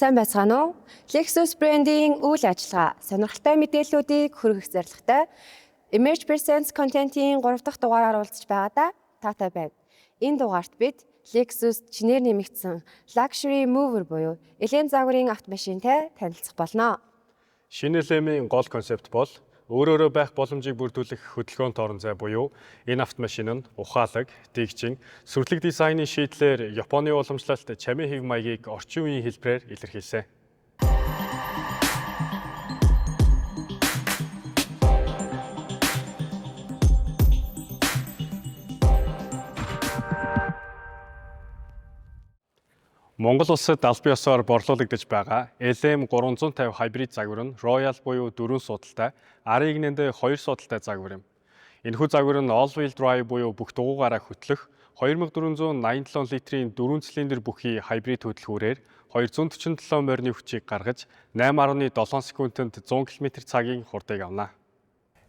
Сайн байцгаана уу? Lexus брендийн үйл ажиллагаа сонирхолтой мэдээллүүдийг хүргэх зорилготой Emerge Presents контентын 3 дахь дугаараар уулзч байгаадаа таатай байна. Энэ дугаарт бид Lexus чинээр нэмэгдсэн Luxury Mover буюу элийн загварын автомашинтай танилцах болно. Шинэ LM-ийн гол концепт бол өөрөөрөө байх боломжийг бүрдүүлэх хөдөлгөөнт орон зай буюу энэ автомашин нь ухаалаг, дэгжин, сүрлэг дизайны шийдлээр Японы уламжлалт чамийн хэв маягийг орчин үеийн хэлбэрээр илэрхийлсэн. Монгол улсад албан ёсоор борлуулагдаж байгаа LM 350 хибрид загвар нь Royal буюу 4 судалтай, Ariig нэндээ 2 судалтай загвар юм. Энэхүү загвар нь all-wheel drive буюу бүх дугуйгаараа хөтлөх 2487 литрийн 4 цилиндр бүхий хибрид хөдөлгүүрээр 247 морины хүчийг гаргаж 8.7 секундэд 100 км/цагийн хурдыг авна.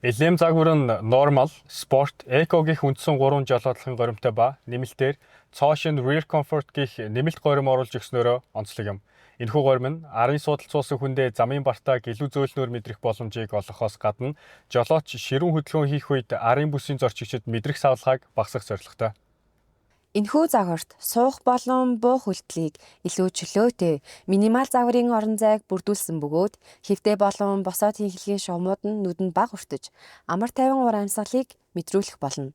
LM загвар нь normal, sport, eco гэх үндсэн 3 жолоодлогын горимтой ба нэмэлтээр цоошин rear comfort гэх нэмэлт горим оруулж өгснөөрөө онцлог юм. Энэхүү горим нь арын судалж суусан хүндээ замын бартаа гэлүү зөөлнөөр мэдрэх боломжийг олгохоос гадна жолооч ширүүн хөдөлгөөн хийх үед арын бүсийн зорчигчид мэдрэх савлгааг багасгах зорилготой. Энэхүү загварт суух болон буух үйлдэлийг илүү чөлөөтэй минимал загварын орон зайг бүрдүүлсэн бөгөөд хэвтэй болон босоод хийхлэгийн шугамуд нь нүдэнд бага хүртэж амар тайван ур амьсгалыг мэдрүүлэх болно.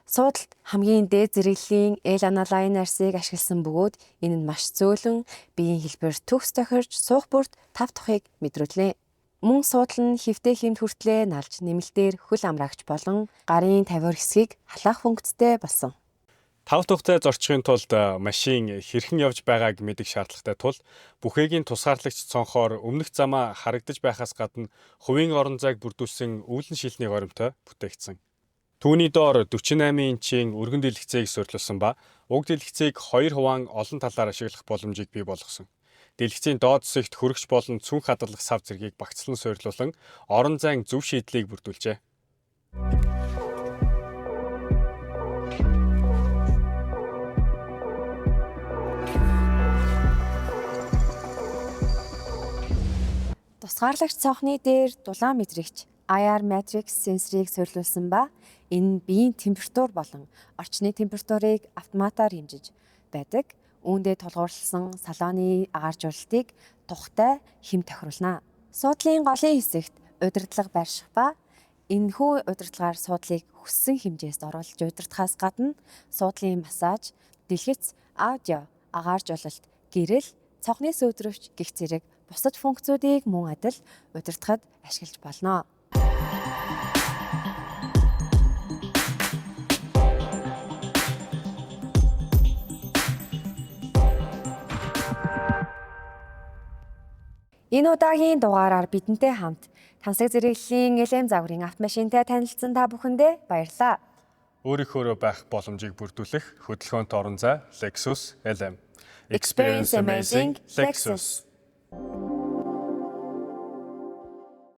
Суудалд хамгийн дээд зэрэглэлийн L-Analine арсыг ашигласан бөгөөд энэ нь маш зөөлөн биеийн хэлбэр төгс тохирч суух бүрт тав тухыг мэдрүүлнэ. Мөн суудал нь хэвтэй хэмт хүртлээ налж нэмэлтээр хөл амраагч болон гарын тавиур хэсгийг халаах функцтэй болсон. Тав тухтай зорчихын тулд машин хэрхэн явж байгааг мэдэх шаардлагатай тул бүхээгийн тусгаарлагч цонхоор өмнөх замаа харагдаж байхаас гадна хувийн орон зайг бүрдүүлсэн үүлэн шилний горимтой бүтээгдсэн. Түүний доор 48 инчийн өргөн дэлгэцийг суурилсан ба уг дэлгэцийг 2 хуваан олон талаар ашиглах боломжийг бий болгосон. Дэлгэцийн доод хэсэгт хөрөгч болон цүнх хадгалах сав зэргийг багцлан суурилуулан орон зайн зөв шийдлийг бүрдүүлжээ. Тусгаарлагч цонхны дээр дулаан мэдрэгч IR Matrix сенсорыг суурилуулсан ба энэ нь биеийн температур болон орчны температурыг автоматар хэмжиж байдаг. Үүндээ тулгуурласан салоны агааржуулалтыг тухтай хэм тохируулна. Суудлын голын хэсэгт удирдлага байрших ба энэхүү удирдлагаар суудлыг хүссэн хэмжээст оруулж удирдахаас гадна суудлын массаж, дэлгэц, аудио, агааржуулалт, гэрэл, цонхны сөөдрөвч гэх зэрэг бусад функцүүдийг мөн адил удирдахад ашиглаж болно. Энэ удаагийн дугаараар бидэнтэй хамт тансаг зэрэглэлийн LM загварын автомашинтай танилцсан та бүхэндээ баярлалаа. Өөрийнхөөрөө байх боломжийг бүрдүүлэх хөдөлгөөнт орон зай Lexus LM. Experience amazing Lexus.